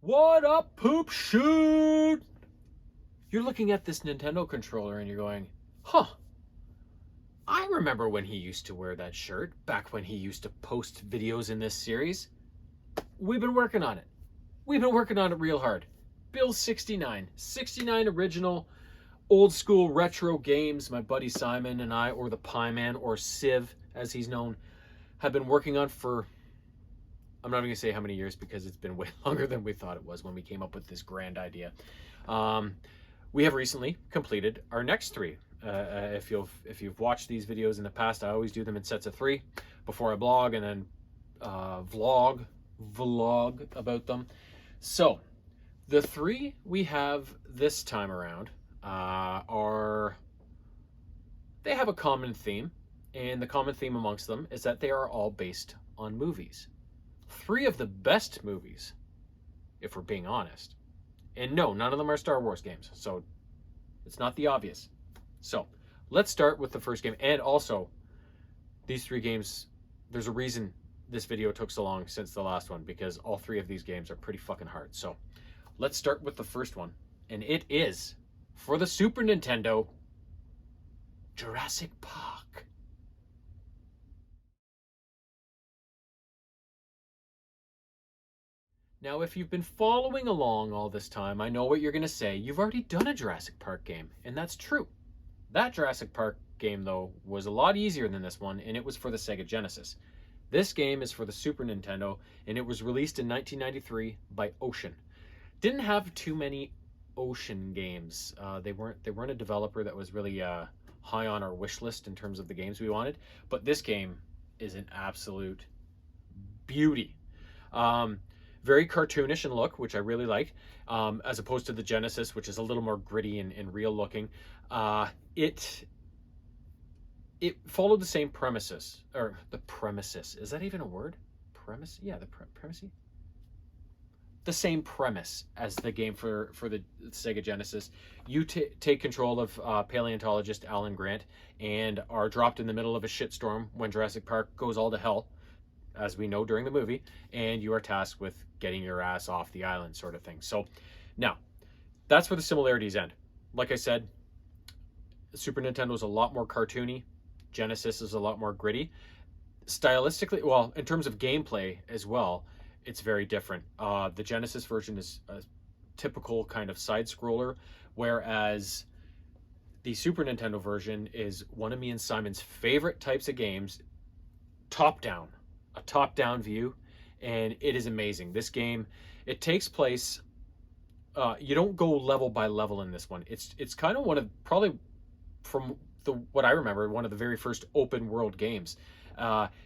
What up, poop shoot? You're looking at this Nintendo controller and you're going, huh, I remember when he used to wear that shirt, back when he used to post videos in this series. We've been working on it. We've been working on it real hard. Bill 69, 69 original, old school retro games my buddy Simon and I, or the Pie Man, or Civ as he's known, have been working on for, I'm not even going to say how many years because it's been way longer than we thought it was when we came up with this grand idea. We have recently completed our next three. If you've watched these videos in the past, I always do them in sets of three before I blog and then vlog about them. So the three we have this time around they have a common theme, and the common theme amongst them is that they are all based on movies. Three of the best movies, if we're being honest. And no, none of them are Star Wars games, so it's not the obvious. So let's start with the first game. And also, these three games, there's a reason this video took so long since the last one, because all three of these games are pretty fucking hard. So let's start with the first one. And it is, for the Super Nintendo, Jurassic Park. Now, if you've been following along all this time, I know what you're going to say. You've already done a Jurassic Park game, and that's true. That Jurassic Park game, though, was a lot easier than this one, and it was for the Sega Genesis. This game is for the Super Nintendo, and it was released in 1993 by Ocean. Didn't have too many Ocean games. They weren't a developer that was really high on our wish list in terms of the games we wanted, but this game is an absolute beauty. Very cartoonish in look, which I really like, as opposed to the Genesis, which is a little more gritty and real looking. It followed the same premises, or the premises. Is that even a word? Premise? Yeah, premise. The same premise as the game for the Sega Genesis. You take control of paleontologist Alan Grant and are dropped in the middle of a shitstorm when Jurassic Park goes all to hell, as we know during the movie, and you are tasked with getting your ass off the island, sort of thing. So now, that's where the similarities end. Like I said, Super Nintendo is a lot more cartoony. Genesis is a lot more gritty. Stylistically, well, in terms of gameplay as well, it's very different. The Genesis version is a typical kind of side-scroller, whereas the Super Nintendo version is one of me and Simon's favorite types of games, top-down. A top-down view, and it is amazing. This game, it takes place, you don't go level by level in this one. It's kind of one of, probably from what I remember, one of the very first open world games.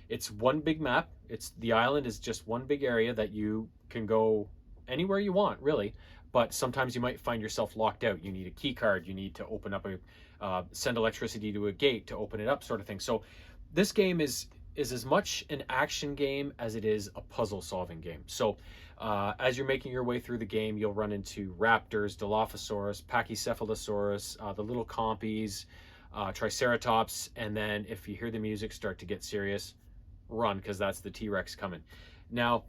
It's one big map. The island is just one big area that you can go anywhere you want, really, but sometimes you might find yourself locked out. You need a key card, you need to open up send electricity to a gate to open it up, sort of thing. So this game is as much an action game as it is a puzzle solving game. So as you're making your way through the game, you'll run into raptors, Dilophosaurus, Pachycephalosaurus, the little compies, Triceratops, and then if you hear the music start to get serious, run, because that's the T-Rex coming. Now,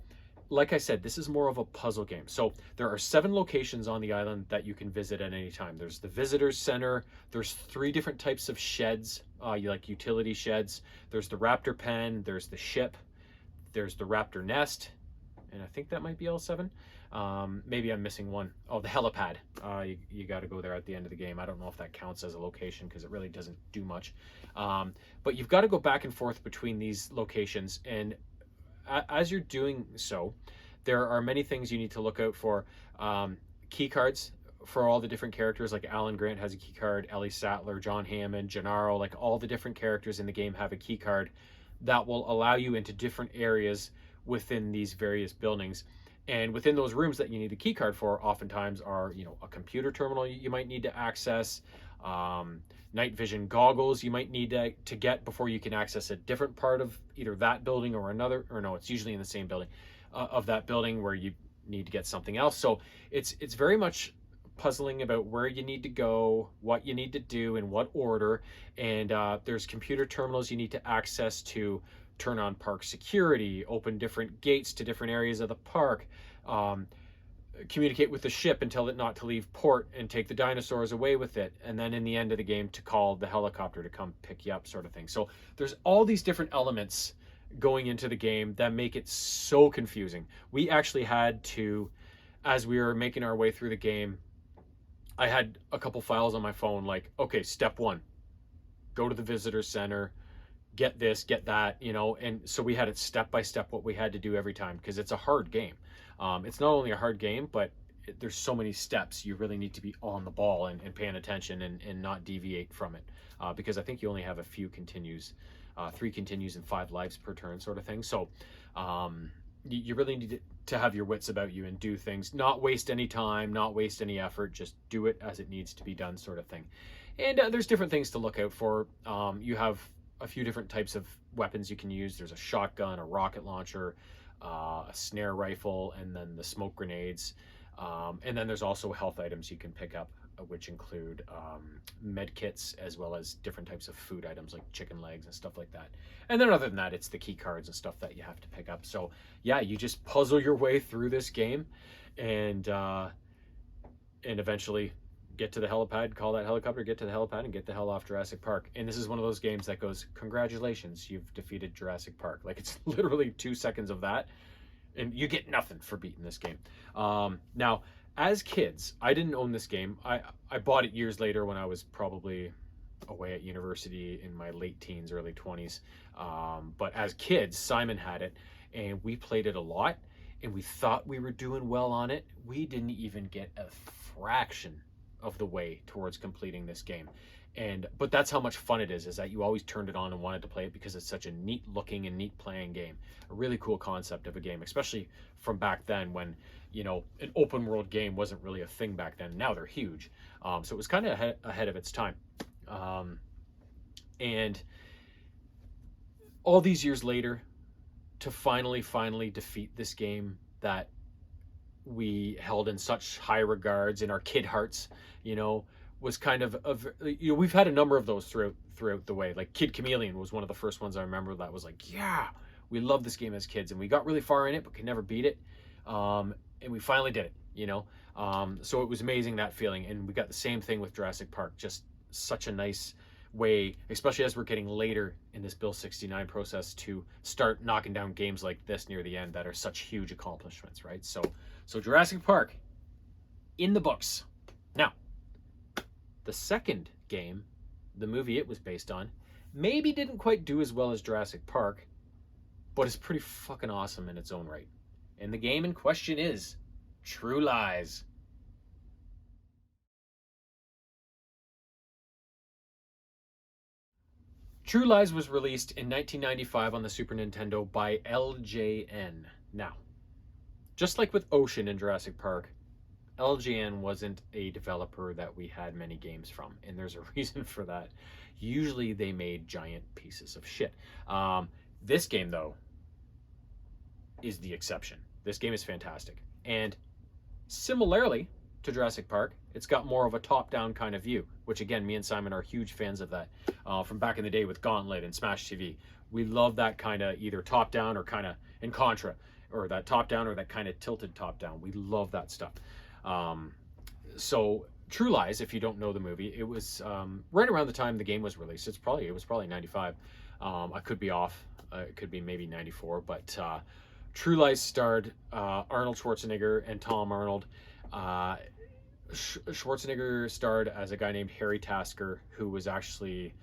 like I said, this is more of a puzzle game. So there are 7 locations on the island that you can visit at any time. There's the visitors center. There's 3 different types of sheds, like utility sheds. There's the raptor pen. There's the ship. There's the raptor nest. And I think that might be all 7. Maybe I'm missing one. Oh, the helipad. You got to go there at the end of the game. I don't know if that counts as a location because it really doesn't do much. But you've got to go back and forth between these locations, and as you're doing so, there are many things you need to look out for. Key cards for all the different characters, like Alan Grant has a key card, Ellie Sattler, John Hammond, Gennaro, like all the different characters in the game have a key card that will allow you into different areas within these various buildings. And within those rooms that you need the key card for, oftentimes are, a computer terminal you might need to access, night vision goggles you might need to get before you can access a different part of either that building or another, or no, it's usually in the same building of that building where you need to get something else. So it's very much puzzling about where you need to go, what you need to do, in what order. And there's computer terminals you need to access to turn on park security, open different gates to different areas of the park, communicate with the ship and tell it not to leave port and take the dinosaurs away with it, and then in the end of the game to call the helicopter to come pick you up, sort of thing. So there's all these different elements going into the game that make it so confusing. We actually had to, as we were making our way through the game, I had a couple files on my phone like, okay, step one, go to the visitor center, get this, get that, and so we had it step by step what we had to do every time, because it's a hard game. It's not only a hard game, but there's so many steps. You really need to be on the ball and paying attention and not deviate from it, because I think you only have a few continues, 3 continues and 5 lives per turn, sort of thing. So you really need to have your wits about you and do things, not waste any time, not waste any effort, just do it as it needs to be done, sort of thing. And there's different things to look out for. You have a few different types of weapons you can use. There's a shotgun, a rocket launcher, a snare rifle, and then the smoke grenades. And then there's also health items you can pick up, which include med kits, as well as different types of food items like chicken legs and stuff like that. And then other than that, it's the key cards and stuff that you have to pick up. So yeah, you just puzzle your way through this game, and eventually get to the helipad, call that helicopter, get to the helipad, and get the hell off Jurassic Park. And this is one of those games that goes, congratulations, you've defeated Jurassic Park. Like, it's literally 2 seconds of that, and you get nothing for beating this game. Now, as kids, I didn't own this game. I bought it years later when I was probably away at university in my late teens, early 20s. But as kids, Simon had it, and we played it a lot, and we thought we were doing well on it. We didn't even get a fraction of the way towards completing this game. But that's how much fun it is that you always turned it on and wanted to play it, because it's such a neat looking and neat playing game. A really cool concept of a game, especially from back then when, an open world game wasn't really a thing back then. Now they're huge. So it was kind of ahead of its time. And all these years later, to finally defeat this game that we held in such high regards in our kid hearts, was kind of we've had a number of those throughout the way. Like Kid Chameleon was one of the first ones I remember that was like, yeah, we loved this game as kids, and we got really far in it but could never beat it, and we finally did it. So it was amazing, that feeling. And we got the same thing with Jurassic Park. Just such a nice way, especially as we're getting later in this Bill 69 process, to start knocking down games like this near the end that are such huge accomplishments, right? So Jurassic Park in the books. Now, the second game, the movie it was based on, maybe didn't quite do as well as Jurassic Park, but it's pretty fucking awesome in its own right. And the game in question is True Lies. True Lies was released in 1995 on the Super Nintendo by LJN. Now, just like with Ocean and Jurassic Park, LJN wasn't a developer that we had many games from, and there's a reason for that. Usually they made giant pieces of shit. This game, though, is the exception. This game is fantastic. And similarly to Jurassic Park, it's got more of a top-down kind of view, which again, me and Simon are huge fans of that from back in the day with Gauntlet and Smash TV. We love that kind of either top-down or kind of in Contra, or that top-down or that kind of tilted top-down. We love that stuff. So True Lies, if you don't know the movie, it was right around the time the game was released. It was probably 95. I could be off. It could be maybe 94, but True Lies starred Arnold Schwarzenegger and Tom Arnold. Schwarzenegger starred as a guy named Harry Tasker, who was actually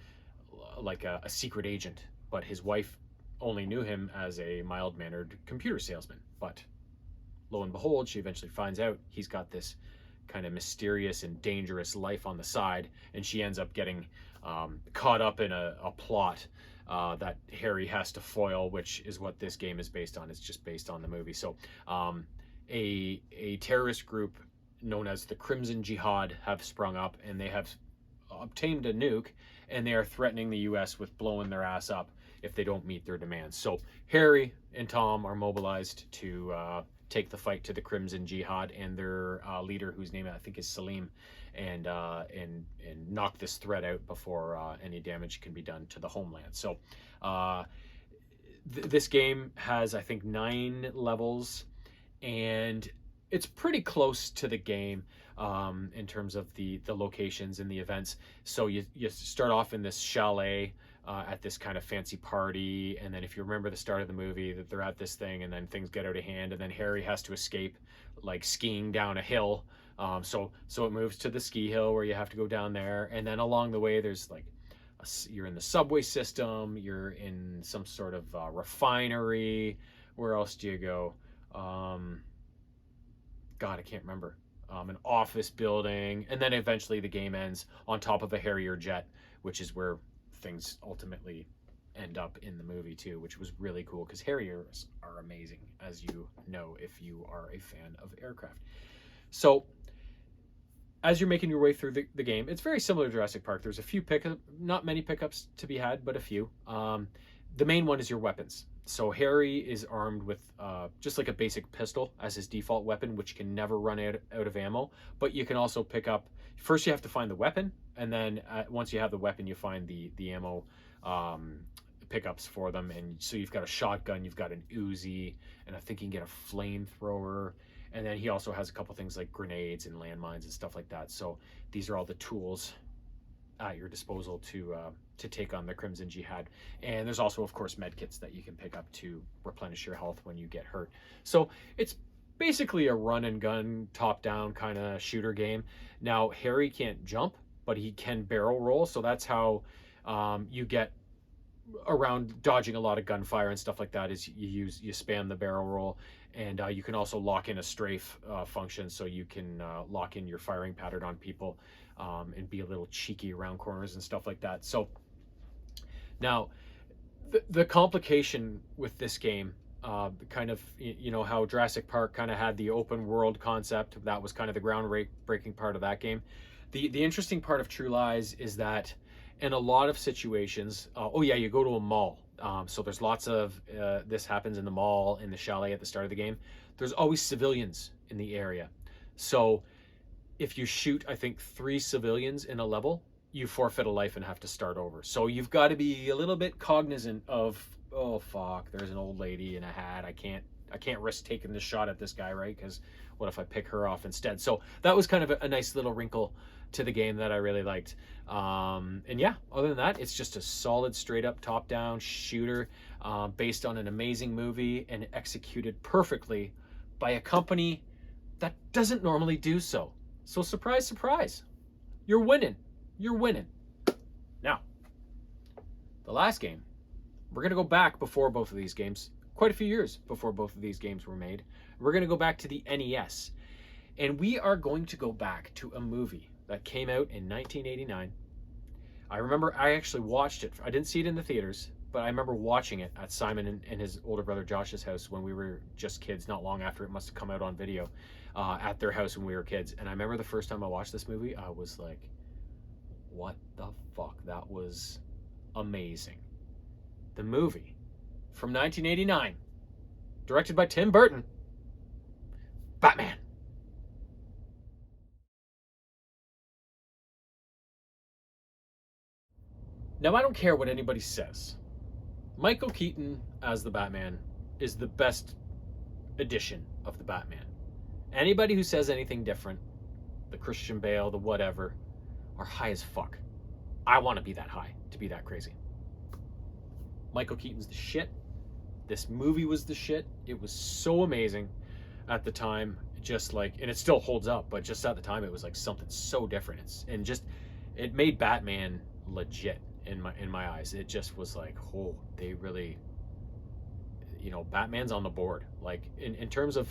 like a secret agent, but his wife only knew him as a mild-mannered computer salesman. But lo and behold, she eventually finds out he's got this kind of mysterious and dangerous life on the side, and she ends up getting caught up in a plot that Harry has to foil, which is what this game is based on. It's just based on the movie. So a terrorist group known as the Crimson Jihad have sprung up, and they have obtained a nuke, and they are threatening the US with blowing their ass up if they don't meet their demands. So Harry and Tom are mobilized to take the fight to the Crimson Jihad and their leader, whose name I think is Salim, and knock this threat out before any damage can be done to the homeland. So this game has, I think, 9 levels, and it's pretty close to the game in terms of the locations and the events. So you start off in this chalet at this kind of fancy party, and then if you remember the start of the movie, that they're at this thing, and then things get out of hand, and then Harry has to escape, like skiing down a hill. So it moves to the ski hill where you have to go down there, and then along the way there's like you're in the subway system, you're in some sort of refinery. Where else do you go? God, I can't remember. An office building, and then eventually the game ends on top of a Harrier jet, which is where things ultimately end up in the movie too, which was really cool because Harriers are amazing, as you know if you are a fan of aircraft. So as you're making your way through the game, it's very similar to Jurassic Park. There's a few not many pickups to be had, but a few. The main one is your weapons. So Harry is armed with just like a basic pistol as his default weapon, which can never run out of ammo. But you can also pick up, first you have to find the weapon, and then once you have the weapon, you find the ammo pickups for them. And so you've got a shotgun, you've got an Uzi, and I think you can get a flamethrower. And then he also has a couple things like grenades and landmines and stuff like that. So these are all the tools at your disposal to take on the Crimson Jihad. And there's also, of course, medkits that you can pick up to replenish your health when you get hurt. So it's basically a run and gun, top-down kind of shooter game. Now, Harry can't jump, but he can barrel roll. So that's how you get around dodging a lot of gunfire and stuff like that, is you spam the barrel roll. And you can also lock in a strafe function, so you can lock in your firing pattern on people and be a little cheeky around corners and stuff like that. So now the complication with this game, kind of, you know, how Jurassic Park kind of had the open world concept, that was kind of the groundbreaking part of that game. The interesting part of True Lies is that in a lot of situations, you go to a mall. So there's lots of, this happens in the mall, in the chalet at the start of the game. There's always civilians in the area. So if you shoot, I think, 3 civilians in a level, you forfeit a life and have to start over. So you've got to be a little bit cognizant of, oh fuck, there's an old lady in a hat. I can't risk taking this shot at this guy, right? Because what if I pick her off instead? So that was kind of a nice little wrinkle to the game that I really liked. And yeah, other than that, it's just a solid, straight up top-down shooter based on an amazing movie and executed perfectly by a company that doesn't normally do so. So surprise, surprise, you're winning. You're winning. Now, the last game, we're going to go back before both of these games, quite a few years before both of these games were made. We're going to go back to the NES, and we are going to go back to a movie that came out in 1989. I remember I actually watched it. I didn't see it in the theaters, but I remember watching it at Simon and his older brother Josh's house when we were just kids, not long after it must have come out on video, at their house when we were kids. And I remember the first time I watched this movie, I was like, what the fuck? That was amazing. The movie from 1989, directed by Tim Burton, Batman. Now, I don't care what anybody says. Michael Keaton as the Batman is the best edition of the Batman. Anybody who says anything different, the Christian Bale, the whatever, are high as fuck. I want to be that high, to be that crazy. Michael Keaton's the shit. This movie was the shit. It was so amazing at the time, just like, and it still holds up, but just at the time it was like something so different. It made Batman legit in my eyes. It just was like, oh, they really, you know, Batman's on the board. Like in terms of,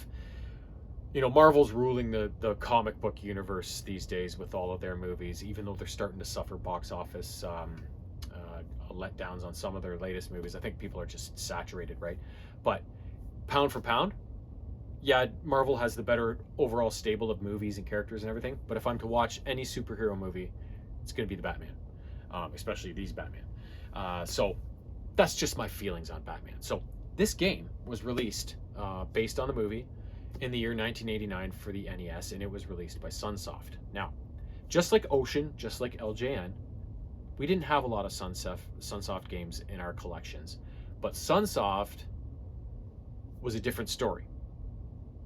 you know, Marvel's ruling the comic book universe these days with all of their movies, even though they're starting to suffer box office letdowns on some of their latest movies. I think people are just saturated, right? But pound for pound, yeah, Marvel has the better overall stable of movies and characters and everything. But if I'm to watch any superhero movie, it's going to be the Batman, especially these Batman. So that's just my feelings on Batman. So this game was released based on the movie in the year 1989 for the NES, and it was released by Sunsoft. Now, just like Ocean, just like LJN, we didn't have a lot of Sunsoft games in our collections, but Sunsoft was a different story.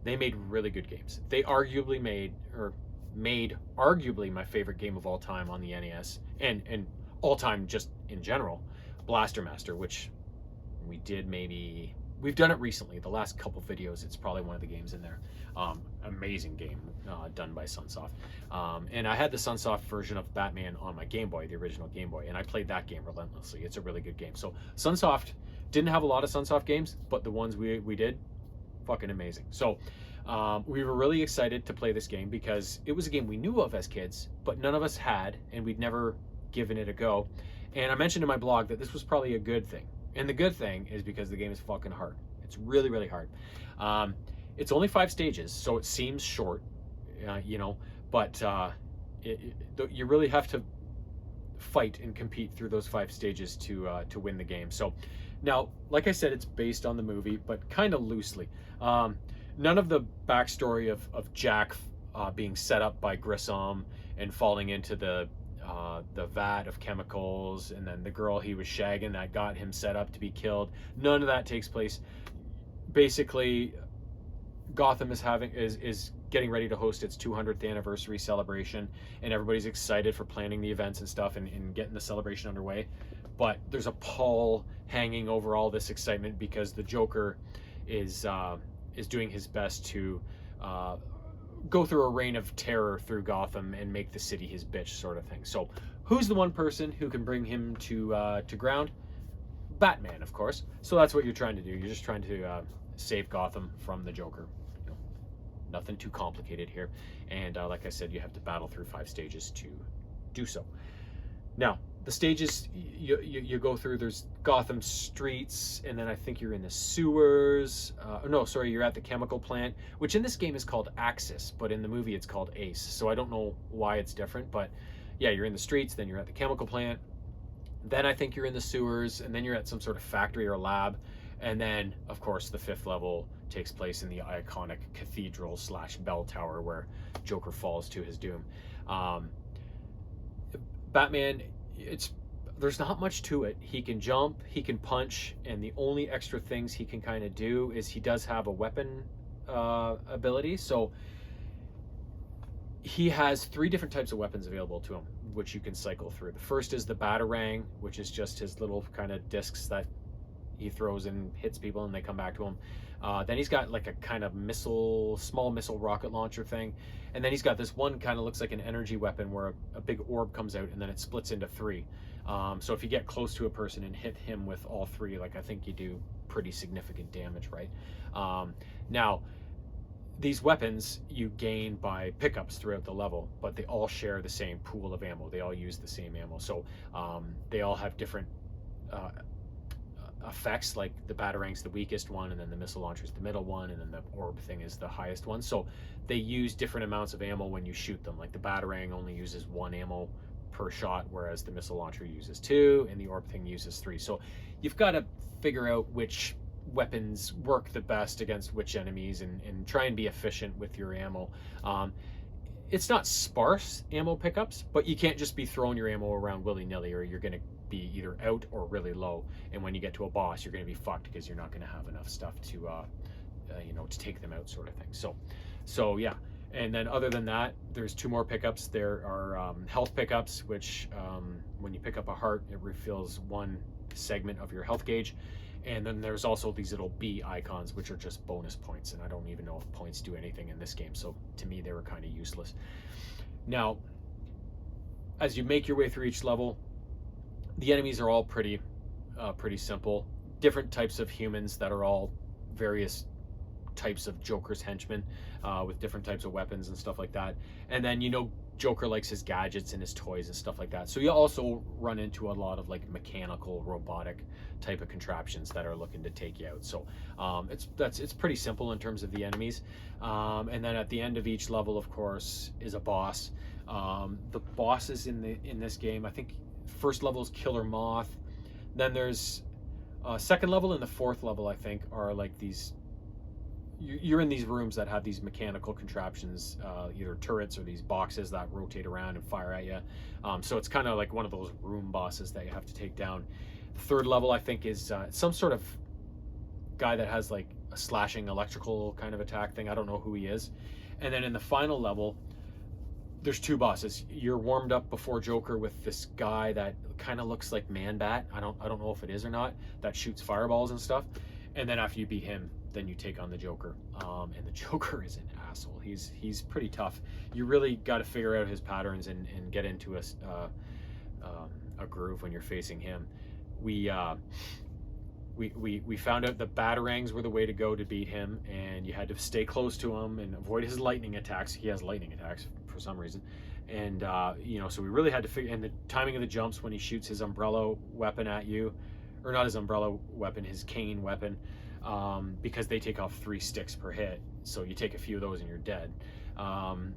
They made really good games. They arguably made arguably my favorite game of all time on the NES, and all time just in general, Blaster Master, which we've done it recently. The last couple videos, it's probably one of the games in there. Amazing game done by Sunsoft. And I had the Sunsoft version of Batman on my Game Boy, the original Game Boy, and I played that game relentlessly. It's a really good game. So Sunsoft didn't have a lot of Sunsoft games, but the ones we did, fucking amazing. So we were really excited to play this game because it was a game we knew of as kids, but none of us had, and we'd never given it a go. And I mentioned in my blog that this was probably a good thing. And the good thing is because the game is fucking hard. It's really, really hard. It's only 5 stages, so it seems short, you know, but you really have to fight and compete through those 5 stages to win the game. So now, like I said, it's based on the movie, but kind of loosely. None of the backstory of Jack being set up by Grissom and falling into the vat of chemicals, and then the girl he was shagging that got him set up to be killed. None of that takes place. Basically, Gotham is getting ready to host its 200th anniversary celebration, and everybody's excited for planning the events and stuff and getting the celebration underway. But there's a pall hanging over all this excitement because the Joker is doing his best to go through a reign of terror through Gotham and make the city his bitch, sort of thing. So who's the one person who can bring him to ground? Batman, of course. So that's what you're trying to do. You're just trying to save Gotham from the Joker. You know, nothing too complicated here. And like I said, you have to battle through 5 stages to do so. Now, the stages you go through, there's Gotham streets, and then I think you're in the sewers. No, sorry, you're at the chemical plant, which in this game is called Axis, but in the movie it's called Ace. So I don't know why it's different, but yeah, you're in the streets, then you're at the chemical plant, then I think you're in the sewers, and then you're at some sort of factory or lab, and then, of course, the 5th level takes place in the iconic cathedral / bell tower where Joker falls to his doom. Batman, there's not much to it. He can jump, he can punch, and the only extra things he can kind of do is he does have a weapon ability. So he has 3 different types of weapons available to him, which you can cycle through. The first is the Batarang, which is just his little kind of discs that he throws and hits people and they come back to him. Then he's got like a kind of small missile rocket launcher thing. And then he's got this one kind of looks like an energy weapon where a big orb comes out and then it splits into 3. So if you get close to a person and hit him with all 3, like I think you do pretty significant damage, right? Now, these weapons you gain by pickups throughout the level, but they all share the same pool of ammo. They all use the same ammo. So they all have different effects, like the Batarang's the weakest one, and then the missile launcher's the middle one, and then the orb thing is the highest one. So they use different amounts of ammo when you shoot them. Like the Batarang only uses 1 ammo per shot, whereas the missile launcher uses 2, and the orb thing uses 3. So you've got to figure out which weapons work the best against which enemies and try and be efficient with your ammo. It's not sparse ammo pickups, but you can't just be throwing your ammo around willy-nilly, or you're going to be either out or really low, and when you get to a boss you're going to be fucked because you're not going to have enough stuff to you know, to take them out, sort of thing. So yeah. And then other than that, there's 2 more pickups. There are health pickups, which when you pick up a heart, it refills 1 segment of your health gauge. And then there's also these little B icons, which are just bonus points, and I don't even know if points do anything in this game, so to me they were kind of useless. Now, as you make your way through each level, the enemies are all pretty simple. Different types of humans that are all various types of Joker's henchmen with different types of weapons and stuff like that. And then, you know, Joker likes his gadgets and his toys and stuff like that. So you also run into a lot of like mechanical, robotic type of contraptions that are looking to take you out. So it's pretty simple in terms of the enemies. And then at the end of each level, of course, is a boss. The bosses in this game, I think first level is Killer Moth. Then there's second level and the 4th level, I think, are like these. You're in these rooms that have these mechanical contraptions, either turrets or these boxes that rotate around and fire at you. So it's kind of like one of those room bosses that you have to take down. The 3rd level, I think, is some sort of guy that has like slashing electrical kind of attack thing. I don't know who he is. And then in the final level, there's two bosses. You're warmed up before Joker with this guy that kind of looks like Man-Bat. I don't know if it is or not. That shoots fireballs and stuff. And then after you beat him, then you take on the Joker. And the Joker is an asshole. He's pretty tough. You really got to figure out his patterns and get into a groove when you're facing him. We found out the batarangs were the way to go to beat him, and you had to stay close to him and avoid his lightning attacks. He has lightning attacks for some reason. And so we really had to figure, and the timing of the jumps when he shoots his umbrella weapon at you, or not his umbrella weapon, his cane weapon, because they take off 3 sticks per hit. So you take a few of those and you're dead.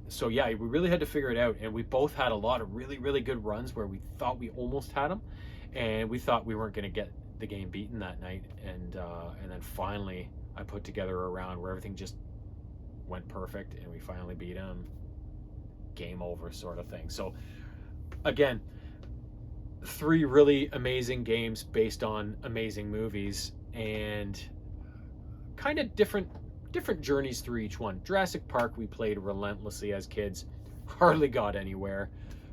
So yeah, we really had to figure it out, and we both had a lot of really, really good runs where we thought we almost had him, and we thought we weren't going to get the game beaten that night. And then finally I put together a round where everything just went perfect, and we finally beat him. Game over sort of thing. So again, 3 really amazing games based on amazing movies, and kind of different journeys through each one. Jurassic Park we played relentlessly as kids, hardly got anywhere.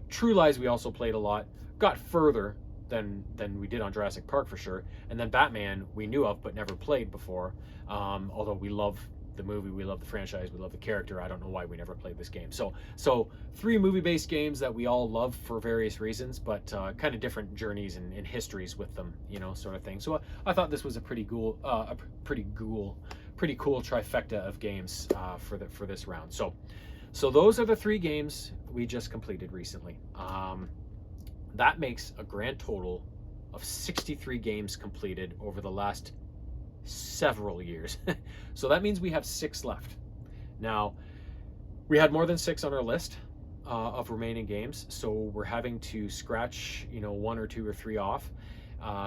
True Lies we also played a lot, got further than we did on Jurassic Park for sure. And then Batman we knew of but never played before, although we love the movie, we love the franchise, we love the character. I don't know why we never played this game. So 3 movie-based games that we all love for various reasons, but kind of different journeys and histories with them, sort of thing. So I thought this was a pretty cool trifecta of games for this round. So those are the 3 games we just completed recently. That makes a grand total of 63 games completed over the last several years. So that means we have 6 left. Now, we had more than 6 on our list of remaining games, so we're having to scratch 1 or 2 or 3 off.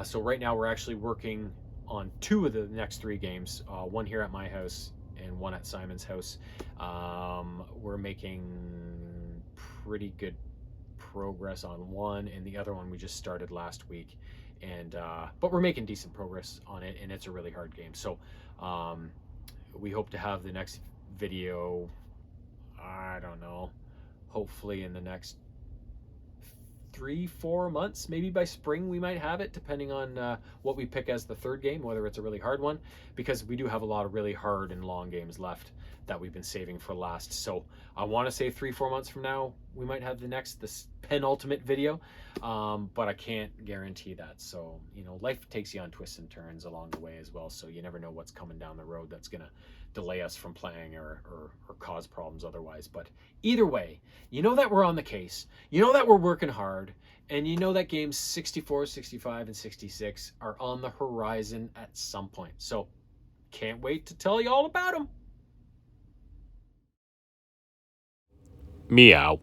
So right now we're actually working on 2 of the next 3 games, one here at my house and one at Simon's house. We're making pretty good progress on one, and the other one we just started last week. And but we're making decent progress on it, and it's a really hard game. So we hope to have the next video, I don't know, hopefully in the next 3-4 months. Maybe by spring we might have it, depending on what we pick as the 3rd game, whether it's a really hard one, because we do have a lot of really hard and long games left that we've been saving for last. So I want to say 3-4 months from now we might have this penultimate video, but I can't guarantee that. So life takes you on twists and turns along the way as well, so you never know what's coming down the road that's gonna delay us from playing or cause problems otherwise. But either way, that we're on the case, that we're working hard, and that games 64, 65, and 66 are on the horizon at some point. So can't wait to tell you all about them. Meow.